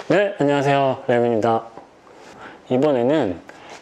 네, 안녕하세요. 램입니다. 이번에는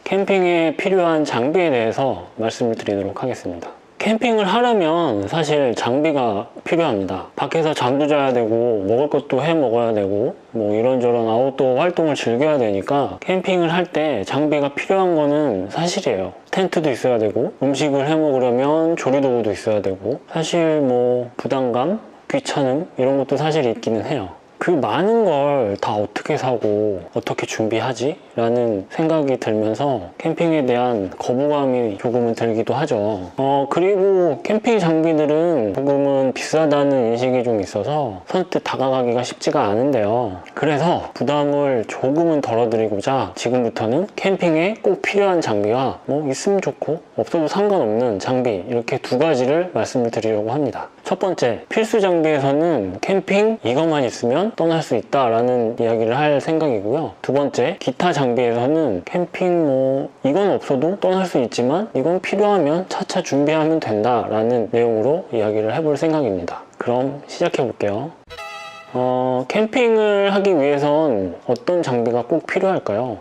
캠핑에 필요한 장비에 대해서 말씀을 드리도록 하겠습니다. 캠핑을 하려면 사실 장비가 필요합니다. 밖에서 잠도 자야 되고 먹을 것도 해 먹어야 되고 뭐 이런저런 아웃도어 활동을 즐겨야 되니까 캠핑을 할 때 장비가 필요한 거는 사실이에요. 텐트도 있어야 되고 음식을 해 먹으려면 조리도구도 있어야 되고 사실 뭐 부담감, 귀찮음 이런 것도 사실 있기는 해요. 그 많은 걸 다 어떻게 사고 어떻게 준비하지? 라는 생각이 들면서 캠핑에 대한 거부감이 조금은 들기도 하죠. 그리고 캠핑 장비들은 조금은 비싸다는 인식이 좀 있어서 선뜻 다가가기가 쉽지가 않은데요. 그래서 부담을 조금은 덜어드리고자 지금부터는 캠핑에 꼭 필요한 장비와 뭐 있으면 좋고 없어도 상관없는 장비 이렇게 두 가지를 말씀을 드리려고 합니다. 첫 번째, 필수 장비에서는 캠핑 이것만 있으면 떠날 수 있다라는 이야기를 할 생각이고요. 두 번째, 기타 장비에서는 캠핑 뭐 이건 없어도 떠날 수 있지만 이건 필요하면 차차 준비하면 된다라는 내용으로 이야기를 해볼 생각입니다. 그럼 시작해 볼게요. 캠핑을 하기 위해선 어떤 장비가 꼭 필요할까요?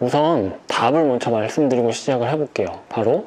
우선 답을 먼저 말씀드리고 시작을 해볼게요. 바로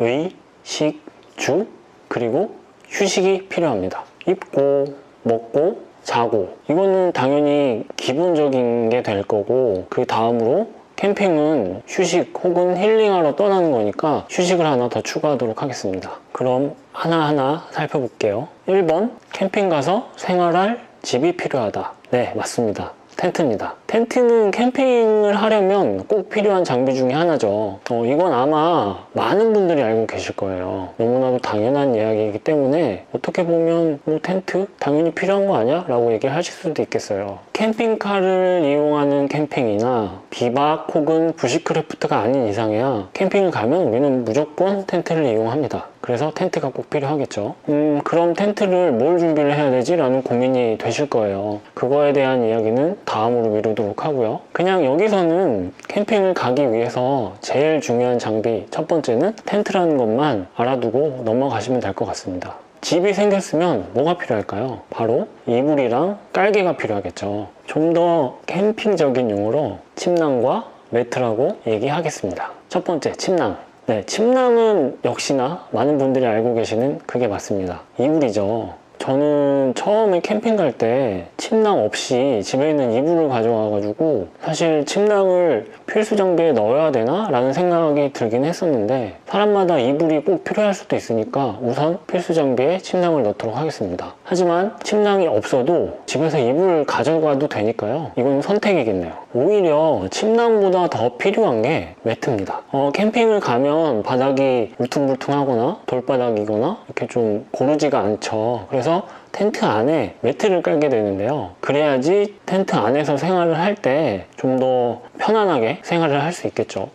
의, 식, 주, 그리고 휴식이 필요합니다. 입고, 먹고, 자고 이거는 당연히 기본적인 게 될 거고 그 다음으로 캠핑은 휴식 혹은 힐링하러 떠나는 거니까 휴식을 하나 더 추가하도록 하겠습니다. 그럼 하나하나 살펴볼게요. 1번, 캠핑 가서 생활할 집이 필요하다. 네, 맞습니다. 텐트입니다. 텐트는 캠핑을 하려면 꼭 필요한 장비 중에 하나죠. 이건 아마 많은 분들이 알고 계실 거예요. 너무나도 당연한 이야기이기 때문에 어떻게 보면 뭐 텐트? 당연히 필요한 거 아니야? 라고 얘기를 하실 수도 있겠어요. 캠핑카를 이용하는 캠핑이나 비박 혹은 부시크래프트가 아닌 이상이야 캠핑을 가면 우리는 무조건 텐트를 이용합니다. 그래서 텐트가 꼭 필요하겠죠. 그럼 텐트를 뭘 준비를 해야 되지? 라는 고민이 되실 거예요. 그거에 대한 이야기는 다음으로 미루도록 하고요. 그냥 여기서는 캠핑을 가기 위해서 제일 중요한 장비 첫 번째는 텐트라는 것만 알아두고 넘어가시면 될 것 같습니다. 집이 생겼으면 뭐가 필요할까요? 바로 이불이랑 깔개가 필요하겠죠. 좀 더 캠핑적인 용어로 침낭과 매트라고 얘기하겠습니다. 첫 번째, 침낭. 네, 침낭은 역시나 많은 분들이 알고 계시는 그게 맞습니다. 이불이죠. 저는 처음에 캠핑 갈 때 침낭 없이 집에 있는 이불을 가져와가지고 사실 침낭을 필수 장비에 넣어야 되나? 라는 생각이 들긴 했었는데 사람마다 이불이 꼭 필요할 수도 있으니까 우선 필수 장비에 침낭을 넣도록 하겠습니다. 하지만 침낭이 없어도 집에서 이불을 가져가도 되니까요. 이건 선택이겠네요. 오히려 침낭보다 더 필요한 게 매트입니다. 캠핑을 가면 바닥이 울퉁불퉁하거나 돌바닥이거나 이렇게 좀 고르지가 않죠. 그래서 텐트 안에 매트를 깔게 되는데요. 그래야지 텐트 안에서 생활을 할 때 좀 더 편안하게 생활을 할 수 있겠죠.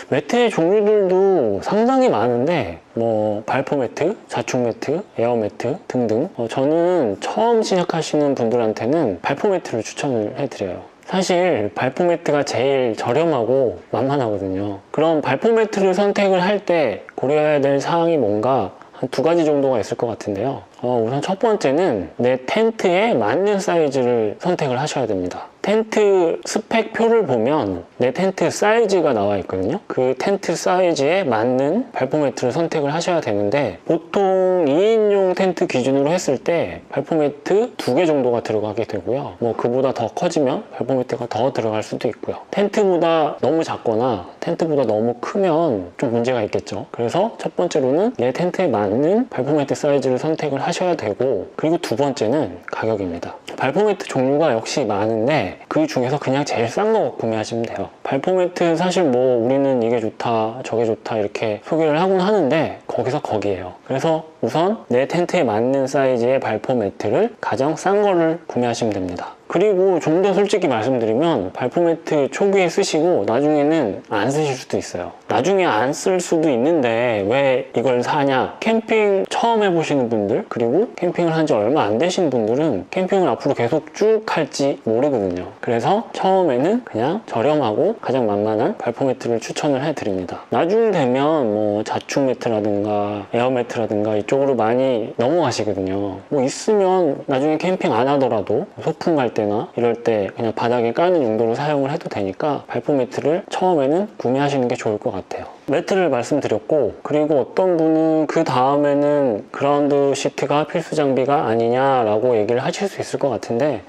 매트의 종류들도 상당히 많은데 뭐 발포 매트, 자충 매트, 에어 매트 등등 저는 처음 시작하시는 분들한테는 발포 매트를 추천을 해드려요. 사실 발포 매트가 제일 저렴하고 만만하거든요. 그럼 발포 매트를 선택을 할 때 고려해야 될 사항이 뭔가 한 두 가지 정도가 있을 것 같은데요. 우선 첫 번째는 내 텐트에 맞는 사이즈를 선택을 하셔야 됩니다. 텐트 스펙표를 보면 내 텐트 사이즈가 나와 있거든요. 그 텐트 사이즈에 맞는 발포 매트를 선택을 하셔야 되는데 보통 2인용 텐트 기준으로 했을 때 발포 매트 2개 정도가 들어가게 되고요. 뭐 그보다 더 커지면 발포 매트가 더 들어갈 수도 있고요. 텐트보다 너무 작거나 텐트보다 너무 크면 좀 문제가 있겠죠. 그래서 첫 번째로는 내 텐트에 맞는 발포 매트 사이즈를 선택을 하셔야 되고 그리고 두 번째는 가격입니다. 발포 매트 종류가 역시 많은데 그 중에서 그냥 제일 싼 거 구매하시면 돼요. 발포 매트 사실 뭐 우리는 이게 좋다 저게 좋다 이렇게 소개를 하곤 하는데 거기서 거기에요. 그래서 우선 내 텐트에 맞는 사이즈의 발포 매트를 가장 싼 거를 구매하시면 됩니다. 그리고 좀 더 솔직히 말씀드리면 발포 매트 초기에 쓰시고 나중에는 안 쓰실 수도 있어요. 나중에 안 쓸 수도 있는데 왜 이걸 사냐? 캠핑 처음 해보시는 분들, 그리고 캠핑을 한 지 얼마 안 되신 분들은 캠핑을 앞으로 계속 쭉 할지 모르거든요. 그래서 처음에는 그냥 저렴하고 가장 만만한 발포 매트를 추천을 해드립니다. 나중 되면 뭐 자충 매트라든가 에어 매트라든가 이쪽으로 많이 넘어가시거든요. 뭐 있으면 나중에 캠핑 안 하더라도 소풍 갈 때나 이럴 때 그냥 바닥에 까는 용도로 사용을 해도 되니까 발포 매트를 처음에는 구매하시는 게 좋을 것 같아요. 매트를 말씀드렸고, 그리고 어떤 분은 그 다음에는 그라운드 시트가 필수 장비가 아니냐라고 얘기를 하실 수 있을 것 같은데,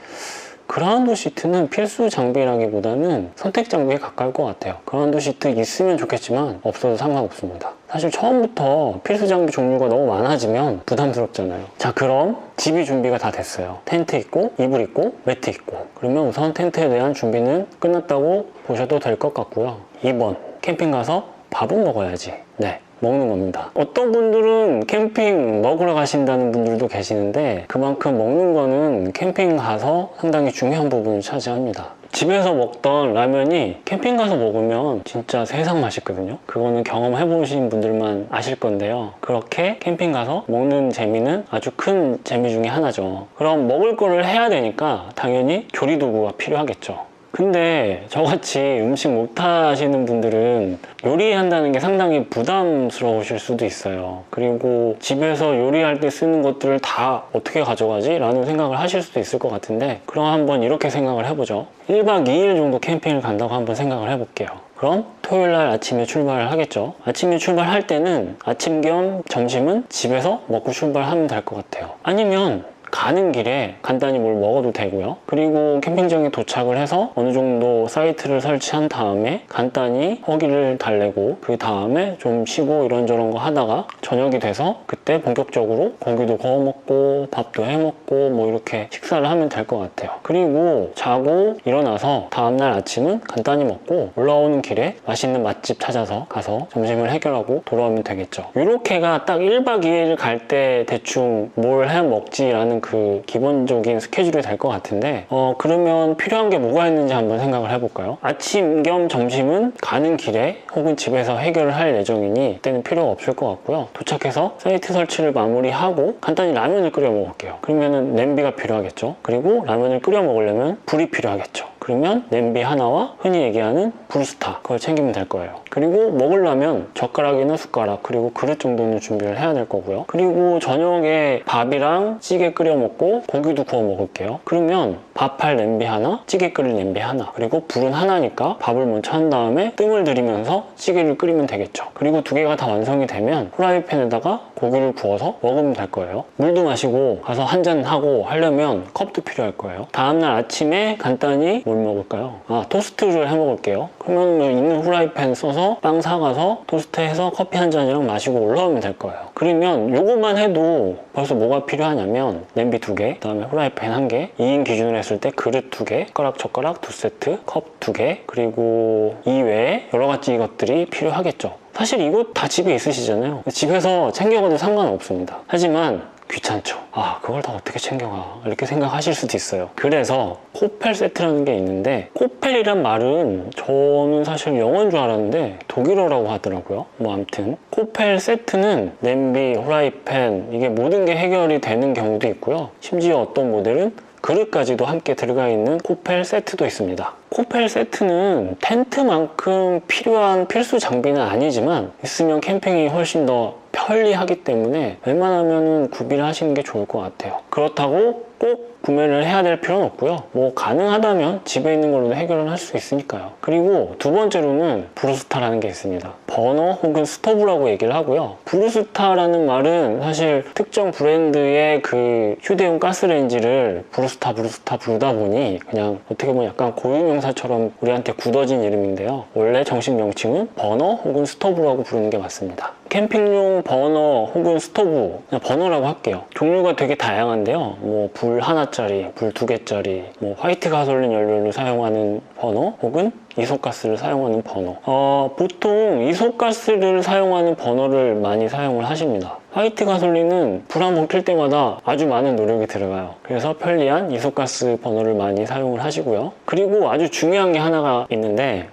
그라운드 시트는 필수 장비라기보다는 선택 장비에 가까울 것 같아요. 그라운드 시트 있으면 좋겠지만 없어도 상관없습니다. 사실 처음부터 필수 장비 종류가 너무 많아지면 부담스럽잖아요. 자, 그럼 집이 준비가 다 됐어요. 텐트 있고, 이불 있고, 매트 있고. 그러면 우선 텐트에 대한 준비는 끝났다고 보셔도 될 것 같고요. 2번, 캠핑 가서 밥은 먹어야지. 네, 먹는 겁니다. 어떤 분들은 캠핑 먹으러 가신다는 분들도 계시는데, 그만큼 먹는 거는 캠핑 가서 상당히 중요한 부분을 차지합니다. 집에서 먹던 라면이 캠핑 가서 먹으면 진짜 세상 맛있거든요. 그거는 경험해 보신 분들만 아실 건데요. 그렇게 캠핑 가서 먹는 재미는 아주 큰 재미 중에 하나죠. 그럼 먹을 거를 해야 되니까 당연히 조리 도구가 필요하겠죠. 근데 저같이 음식 못 하시는 분들은 요리한다는 게 상당히 부담스러우실 수도 있어요. 그리고 집에서 요리할 때 쓰는 것들을 다 어떻게 가져가지? 라는 생각을 하실 수도 있을 것 같은데, 그럼 한번 이렇게 생각을 해보죠. 1박 2일 정도 캠핑을 간다고 한번 생각을 해볼게요. 그럼 토요일날 아침에 출발을 하겠죠. 아침에 출발할 때는 아침 겸 점심은 집에서 먹고 출발하면 될 것 같아요. 아니면 가는 길에 간단히 뭘 먹어도 되고요. 그리고 캠핑장에 도착을 해서 어느 정도 사이트를 설치한 다음에 간단히 허기를 달래고 그 다음에 좀 쉬고 이런저런 거 하다가 저녁이 돼서 그때 본격적으로 고기도 구워 먹고 밥도 해 먹고 뭐 이렇게 식사를 하면 될 것 같아요. 그리고 자고 일어나서 다음날 아침은 간단히 먹고 올라오는 길에 맛있는 맛집 찾아서 가서 점심을 해결하고 돌아오면 되겠죠. 이렇게가 딱 1박 2일 갈 때 대충 뭘 해 먹지라는 그 기본적인 스케줄이 될 것 같은데, 그러면 필요한 게 뭐가 있는지 한번 생각을 해볼까요? 아침 겸 점심은 가는 길에 혹은 집에서 해결을 할 예정이니 그때는 필요가 없을 것 같고요. 도착해서 사이트 설치를 마무리하고 간단히 라면을 끓여 먹을게요. 그러면은 냄비가 필요하겠죠. 그리고 라면을 끓여 먹으려면 불이 필요하겠죠. 그러면 냄비 하나와 흔히 얘기하는 브루스타, 그걸 챙기면 될 거예요. 그리고 먹으려면 젓가락이나 숟가락, 그리고 그릇 정도는 준비를 해야 될 거고요. 그리고 저녁에 밥이랑 찌개 끓여 먹고 고기도 구워 먹을게요. 그러면 밥할 냄비 하나, 찌개 끓일 냄비 하나, 그리고 불은 하나니까 밥을 먼저 한 다음에 뜸을 들이면서 찌개를 끓이면 되겠죠. 그리고 두 개가 다 완성이 되면 후라이팬에다가 고기를 구워서 먹으면 될 거예요. 물도 마시고 가서 한잔 하고 하려면 컵도 필요할 거예요. 다음날 아침에 간단히 뭘 먹을까요? 토스트를 해 먹을게요. 그러면 있는 후라이팬 써서 빵 사가서 토스트해서 커피 한 잔이랑 마시고 올라오면 될 거예요. 그러면 요것만 해도 벌써 뭐가 필요하냐면 냄비 2개, 그 다음에 후라이팬 1개, 2인 기준으로 했을 때 그릇 2개, 젓가락 2세트, 컵 2개, 그리고 이외에 여러 가지 것들이 필요하겠죠. 사실 이거 다 집에 있으시잖아요. 집에서 챙겨가도 상관없습니다. 하지만 귀찮죠. 그걸 다 어떻게 챙겨가, 이렇게 생각하실 수도 있어요. 그래서 코펠 세트라는 게 있는데, 코펠이란 말은 저는 사실 영어인 줄 알았는데 독일어라고 하더라고요. 뭐 아무튼 코펠 세트는 냄비, 후라이팬, 이게 모든 게 해결이 되는 경우도 있고요. 심지어 어떤 모델은 그릇까지도 함께 들어가 있는 코펠 세트도 있습니다. 코펠 세트는 텐트만큼 필요한 필수 장비는 아니지만 있으면 캠핑이 훨씬 더 편리하기 때문에 웬만하면 구비를 하시는 게 좋을 것 같아요. 그렇다고 꼭 구매를 해야 될 필요는 없고요. 뭐 가능하다면 집에 있는 걸로도 해결을 할 수 있으니까요. 그리고 두 번째로는 브루스타라는 게 있습니다. 버너 혹은 스토브라고 얘기를 하고요. 브루스타라는 말은 사실 특정 브랜드의 그 휴대용 가스레인지를 브루스타 부르다 보니 그냥 어떻게 보면 약간 고유명사처럼 우리한테 굳어진 이름인데요. 원래 정식 명칭은 버너 혹은 스토브라고 부르는 게 맞습니다. 캠핑용 버너 혹은 스토브, 그냥 버너라고 할게요. 종류가 되게 다양한데요. 뭐 불 하나짜리, 불 2개짜리, 뭐 화이트 가솔린 연료를 사용하는 버너 혹은 이소가스를 사용하는 버너. 보통 이소가스를 사용하는 버너를 많이 사용을 하십니다. 화이트 가솔린은 불 한 번 켤 때마다 아주 많은 노력이 들어가요. 그래서 편리한 이소가스 버너를 많이 사용을 하시고요. 그리고 아주 중요한 게 하나가 있는데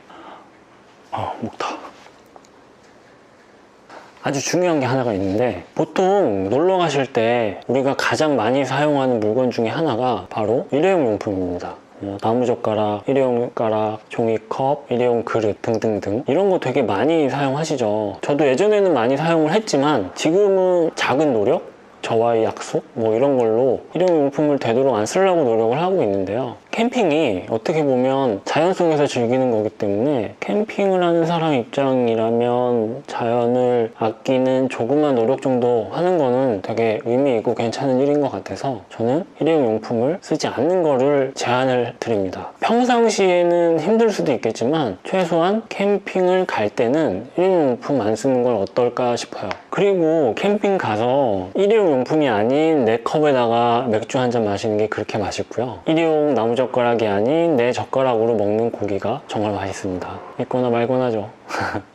목 타. 아주 중요한 게 하나가 있는데, 보통 놀러 가실 때 우리가 가장 많이 사용하는 물건 중에 하나가 바로 일회용 용품입니다. 나무젓가락, 일회용 젓가락, 종이컵, 일회용 그릇 등등등 이런 거 되게 많이 사용하시죠. 저도 예전에는 많이 사용을 했지만 지금은 작은 노력? 저와의 약속? 뭐 이런 걸로 일회용용품을 되도록 안 쓰려고 노력을 하고 있는데요. 캠핑이 어떻게 보면 자연 속에서 즐기는 거기 때문에 캠핑을 하는 사람 입장이라면 자연을 아끼는 조그만 노력 정도 하는 거는 되게 의미 있고 괜찮은 일인 것 같아서 저는 일회용용품을 쓰지 않는 거를 제안을 드립니다. 평상시에는 힘들 수도 있겠지만 최소한 캠핑을 갈 때는 일회용용품 안 쓰는 걸 어떨까 싶어요. 그리고 캠핑 가서 일회용용품이 아닌 내 컵에다가 맥주 한 잔 마시는 게 그렇게 맛있고요. 일회용 나무젓가락이 아닌 내 젓가락으로 먹는 고기가 정말 맛있습니다. 믿거나 말거나죠.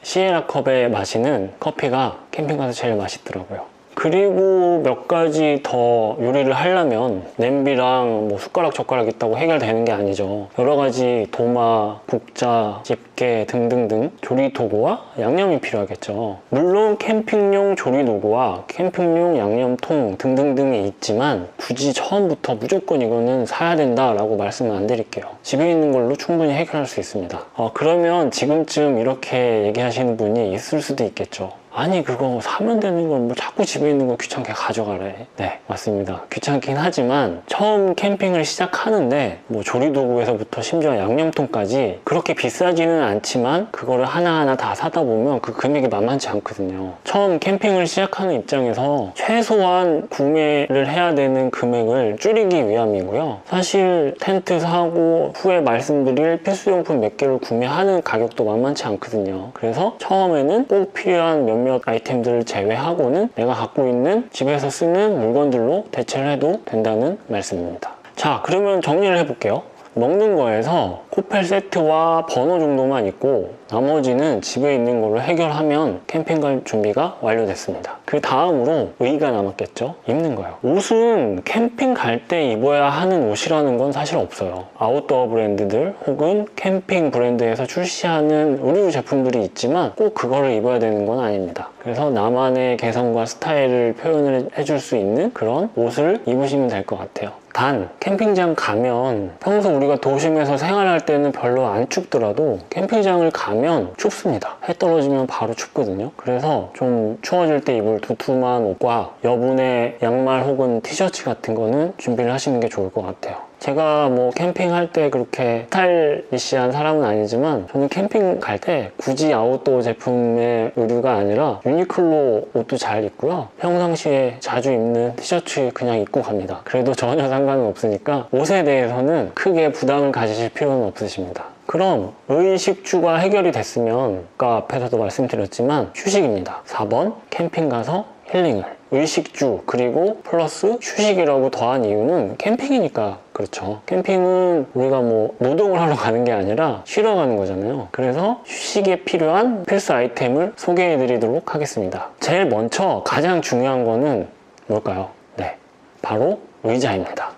시에라 컵에 마시는 커피가 캠핑 가서 제일 맛있더라고요. 그리고 몇 가지 더 요리를 하려면 냄비랑 뭐 숟가락, 젓가락 있다고 해결되는 게 아니죠. 여러 가지 도마, 국자, 집게 등등등 조리 도구와 양념이 필요하겠죠. 물론 캠핑용 조리 도구와 캠핑용 양념통 등등등이 있지만 굳이 처음부터 무조건 이거는 사야 된다라고 말씀은 안 드릴게요. 집에 있는 걸로 충분히 해결할 수 있습니다. 그러면 지금쯤 이렇게 얘기하시는 분이 있을 수도 있겠죠. 아니 그거 사면 되는 걸 뭐 자꾸 집에 있는 거 귀찮게 가져가래. 네, 맞습니다. 귀찮긴 하지만 처음 캠핑을 시작하는데 뭐 조리도구에서부터 심지어 양념통까지 그렇게 비싸지는 않지만 그거를 하나하나 다 사다 보면 그 금액이 만만치 않거든요. 처음 캠핑을 시작하는 입장에서 최소한 구매를 해야 되는 금액을 줄이기 위함이고요. 사실 텐트 사고 후에 말씀드릴 필수용품 몇 개를 구매하는 가격도 만만치 않거든요. 그래서 처음에는 꼭 필요한 몇몇 아이템들을 제외하고는 내가 갖고 있는 집에서 쓰는 물건들로 대체를 해도 된다는 말씀입니다. 자, 그러면 정리를 해볼게요. 먹는 거에서 코펠 세트와 버너 정도만 있고 나머지는 집에 있는 걸로 해결하면 캠핑 갈 준비가 완료됐습니다. 그 다음으로 의의가 남았겠죠? 입는 거예요. 옷은 캠핑 갈 때 입어야 하는 옷이라는 건 사실 없어요. 아웃도어 브랜드들 혹은 캠핑 브랜드에서 출시하는 의류 제품들이 있지만 꼭 그거를 입어야 되는 건 아닙니다. 그래서 나만의 개성과 스타일을 표현을 해줄 수 있는 그런 옷을 입으시면 될 것 같아요. 단 캠핑장 가면 평소 우리가 도심에서 생활할 때는 별로 안 춥더라도 캠핑장을 가면 춥습니다. 해 떨어지면 바로 춥거든요. 그래서 좀 추워질 때 입을 두툼한 옷과 여분의 양말 혹은 티셔츠 같은 거는 준비를 하시는 게 좋을 것 같아요. 제가 뭐 캠핑할 때 그렇게 스타일리시한 사람은 아니지만 저는 캠핑 갈 때 굳이 아웃도어 제품의 의류가 아니라 유니클로 옷도 잘 입고요. 평상시에 자주 입는 티셔츠 그냥 입고 갑니다. 그래도 전혀 상관은 없으니까 옷에 대해서는 크게 부담을 가지실 필요는 없으십니다. 그럼 의식주가 해결이 됐으면 아까 앞에서도 말씀드렸지만 휴식입니다. 4번 캠핑 가서 힐링을 의식주 그리고 플러스 휴식이라고 더한 이유는 캠핑이니까 그렇죠. 캠핑은 우리가 뭐 노동을 하러 가는 게 아니라 쉬러 가는 거잖아요. 그래서 휴식에 필요한 필수 아이템을 소개해 드리도록 하겠습니다. 제일 먼저 가장 중요한 거는 뭘까요? 네, 바로 의자입니다.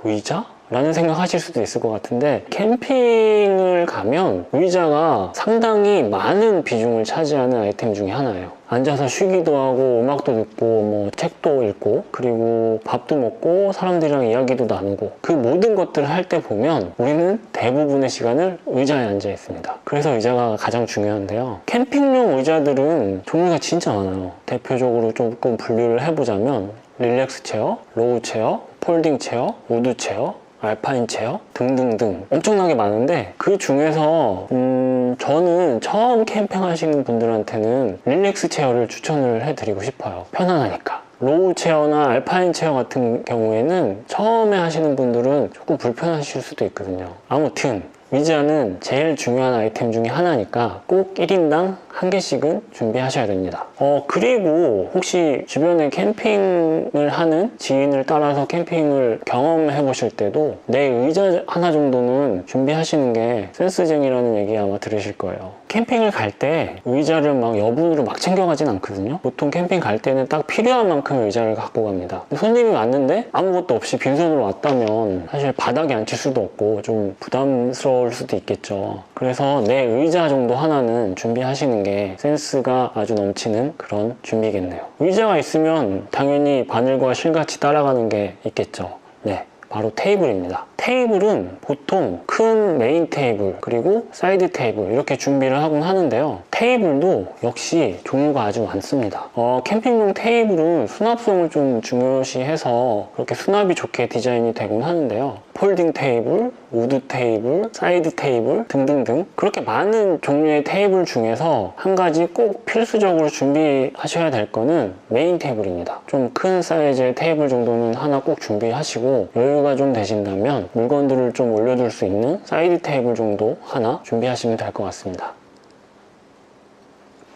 의자? 라는 생각하실 수도 있을 것 같은데 캠핑을 가면 의자가 상당히 많은 비중을 차지하는 아이템 중에 하나예요. 앉아서 쉬기도 하고 음악도 듣고 뭐 책도 읽고 그리고 밥도 먹고 사람들이랑 이야기도 나누고 그 모든 것들을 할 때 보면 우리는 대부분의 시간을 의자에 앉아 있습니다. 그래서 의자가 가장 중요한데요. 캠핑용 의자들은 종류가 진짜 많아요. 대표적으로 조금 분류를 해보자면 릴렉스 체어, 로우 체어, 폴딩 체어, 우드 체어, 알파인 체어 등등등 엄청나게 많은데 그 중에서 저는 처음 캠핑 하시는 분들한테는 릴렉스 체어를 추천을 해드리고 싶어요. 편안하니까. 로우 체어나 알파인 체어 같은 경우에는 처음에 하시는 분들은 조금 불편하실 수도 있거든요. 아무튼 의자는 제일 중요한 아이템 중에 하나니까 꼭 1인당 1개씩은 준비하셔야 됩니다. 그리고 혹시 주변에 캠핑을 하는 지인을 따라서 캠핑을 경험해 보실 때도 내 의자 하나 정도는 준비하시는 게 센스쟁이라는 얘기 아마 들으실 거예요. 캠핑을 갈 때 의자를 막 여분으로 막 챙겨가진 않거든요. 보통 캠핑 갈 때는 딱 필요한 만큼 의자를 갖고 갑니다. 손님이 왔는데 아무것도 없이 빈손으로 왔다면 사실 바닥에 앉힐 수도 없고 좀 부담스러울 수도 있겠죠. 그래서 내 의자 정도 하나는 준비하시는 게 게 센스가 아주 넘치는 그런 준비겠네요. 의자가 있으면 당연히 바늘과 실같이 따라가는 게 있겠죠. 네, 바로 테이블입니다. 테이블은 보통 큰 메인 테이블 그리고 사이드 테이블 이렇게 준비를 하곤 하는데요. 테이블도 역시 종류가 아주 많습니다. 캠핑용 테이블은 수납성을 좀 중요시해서 그렇게 수납이 좋게 디자인이 되곤 하는데요. 폴딩 테이블, 우드 테이블, 사이드 테이블 등등등 그렇게 많은 종류의 테이블 중에서 한 가지 꼭 필수적으로 준비하셔야 될 거는 메인 테이블입니다. 좀 큰 사이즈의 테이블 정도는 하나 꼭 준비하시고 여유가 좀 되신다면 물건들을 좀 올려둘 수 있는 사이드 테이블 정도 하나 준비하시면 될 것 같습니다.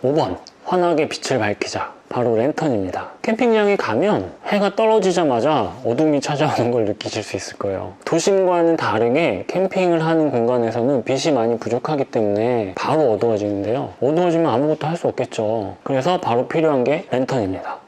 5번, 환하게 빛을 밝히자. 바로 랜턴입니다. 캠핑장에 가면 해가 떨어지자마자 어둠이 찾아오는 걸 느끼실 수 있을 거예요. 도심과는 다르게 캠핑을 하는 공간에서는 빛이 많이 부족하기 때문에 바로 어두워지는데요. 어두워지면 아무것도 할 수 없겠죠. 그래서 바로 필요한 게 랜턴입니다.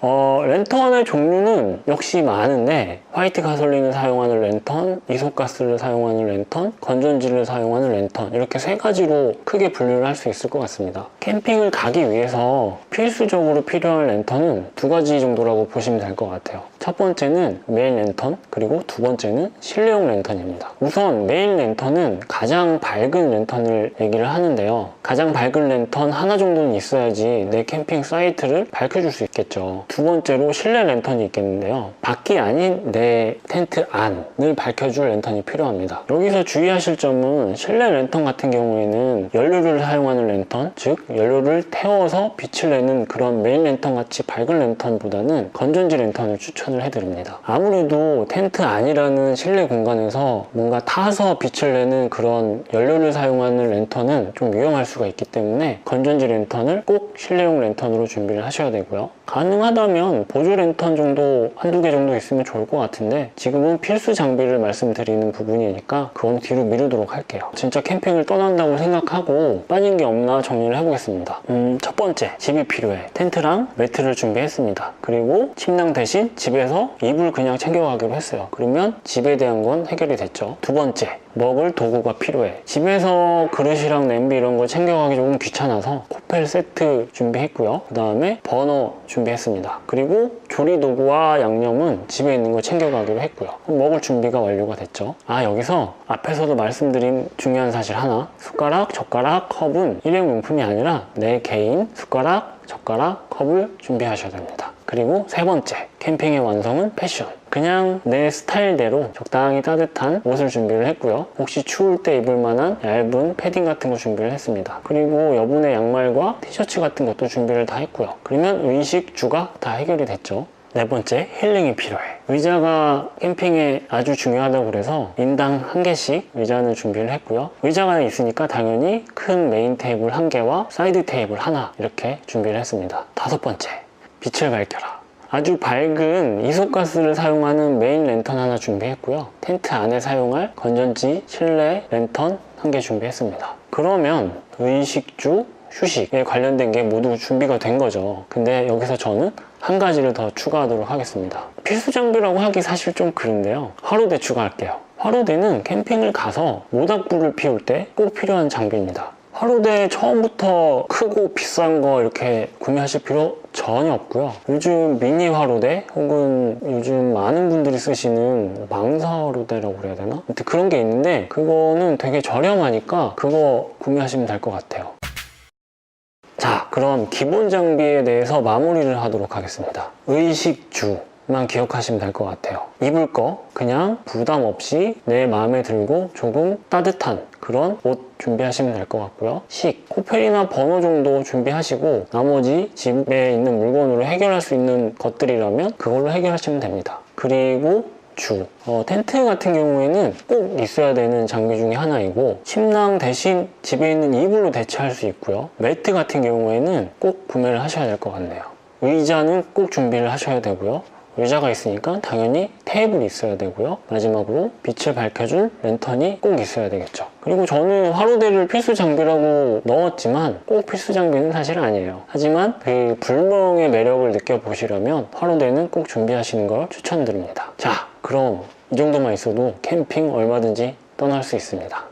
랜턴의 종류는 역시 많은데 화이트 가솔린을 사용하는 랜턴, 이소가스를 사용하는 랜턴, 건전지를 사용하는 랜턴 이렇게 세 가지로 크게 분류를 할 수 있을 것 같습니다. 캠핑을 가기 위해서 필수적으로 필요한 랜턴은 두 가지 정도라고 보시면 될 것 같아요. 첫 번째는 메인 랜턴, 그리고 두 번째는 실내용 랜턴입니다. 우선 메인 랜턴은 가장 밝은 랜턴을 얘기를 하는데요. 가장 밝은 랜턴 하나 정도는 있어야지 내 캠핑 사이트를 밝혀줄 수 있겠죠. 두 번째로 실내 랜턴이 있겠는데요. 밖이 아닌 내 텐트 안을 밝혀줄 랜턴이 필요합니다. 여기서 주의하실 점은 실내 랜턴 같은 경우에는 연료를 사용하는 랜턴, 즉 연료를 태워서 빛을 내는 그런 메인 랜턴 같이 밝은 랜턴보다는 건전지 랜턴을 추천을 해드립니다. 아무래도 텐트 안이라는 실내 공간에서 뭔가 타서 빛을 내는 그런 연료를 사용하는 랜턴은 좀 위험할 수가 있기 때문에 건전지 랜턴을 꼭 실내용 랜턴으로 준비를 하셔야 되고요. 가능하다면 보조 랜턴 정도 한두 개 정도 있으면 좋을 것 같은데 지금은 필수 장비를 말씀드리는 부분이니까 그건 뒤로 미루도록 할게요. 진짜 캠핑을 떠난다고 생각하고 빠진 게 없나 정리를 해보겠습니다. 첫 번째, 집이 필요해. 텐트랑 매트를 준비했습니다. 그리고 침낭 대신 집에서 이불 그냥 챙겨가기로 했어요. 그러면 집에 대한 건 해결이 됐죠. 두 번째, 먹을 도구가 필요해. 집에서 그릇이랑 냄비 이런 거 챙겨가기 조금 귀찮아서 코펠 세트 준비했고요. 그 다음에 버너 준비했습니다. 그리고 조리 도구와 양념은 집에 있는 거 챙겨가기로 했고요. 먹을 준비가 완료가 됐죠. 여기서 앞에서도 말씀드린 중요한 사실 하나, 숟가락, 젓가락, 컵은 일회용품이 아니라 내 개인 숟가락, 젓가락, 컵을 준비하셔야 됩니다. 그리고 세 번째, 캠핑의 완성은 패션. 그냥 내 스타일대로 적당히 따뜻한 옷을 준비를 했고요. 혹시 추울 때 입을 만한 얇은 패딩 같은 거 준비를 했습니다. 그리고 여분의 양말과 티셔츠 같은 것도 준비를 다 했고요. 그러면 의식, 주가 다 해결이 됐죠. 네 번째, 힐링이 필요해. 의자가 캠핑에 아주 중요하다고 그래서 인당 한 개씩 의자는 준비를 했고요. 의자가 있으니까 당연히 큰 메인 테이블 한 개와 사이드 테이블 하나 이렇게 준비를 했습니다. 다섯 번째, 빛을 밝혀라. 아주 밝은 이소가스를 사용하는 메인 랜턴 하나 준비했고요. 텐트 안에 사용할 건전지 실내 랜턴 한 개 준비했습니다. 그러면 의식주, 휴식에 관련된 게 모두 준비가 된 거죠. 근데 여기서 저는 한 가지를 더 추가하도록 하겠습니다. 필수 장비라고 하기 사실 좀 그런데요. 화로대 추가할게요. 화로대는 캠핑을 가서 모닥불을 피울 때 꼭 필요한 장비입니다. 화로대 처음부터 크고 비싼 거 이렇게 구매하실 필요 전혀 없고요. 요즘 미니 화로대 혹은 요즘 많은 분들이 쓰시는 망사 화로대라고 그래야 되나? 아무튼 그런 게 있는데 그거는 되게 저렴하니까 그거 구매하시면 될 것 같아요. 자, 그럼 기본 장비에 대해서 마무리를 하도록 하겠습니다. 의식주만 기억하시면 될 것 같아요. 입을 거 그냥 부담 없이 내 마음에 들고 조금 따뜻한 그런 옷 준비하시면 될 것 같고요. 식, 코펠이나 버너 정도 준비하시고 나머지 집에 있는 물건으로 해결할 수 있는 것들이라면 그걸로 해결하시면 됩니다. 그리고 주, 텐트 같은 경우에는 꼭 있어야 되는 장비 중에 하나이고 침낭 대신 집에 있는 이불로 대체할 수 있고요. 매트 같은 경우에는 꼭 구매를 하셔야 될 것 같네요. 의자는 꼭 준비를 하셔야 되고요. 의자가 있으니까 당연히 테이블이 있어야 되고요. 마지막으로 빛을 밝혀줄 랜턴이 꼭 있어야 되겠죠. 그리고 저는 화로대를 필수 장비라고 넣었지만 꼭 필수 장비는 사실 아니에요. 하지만 그 불멍의 매력을 느껴보시려면 화로대는 꼭 준비하시는 걸 추천드립니다. 자, 그럼 이 정도만 있어도 캠핑 얼마든지 떠날 수 있습니다.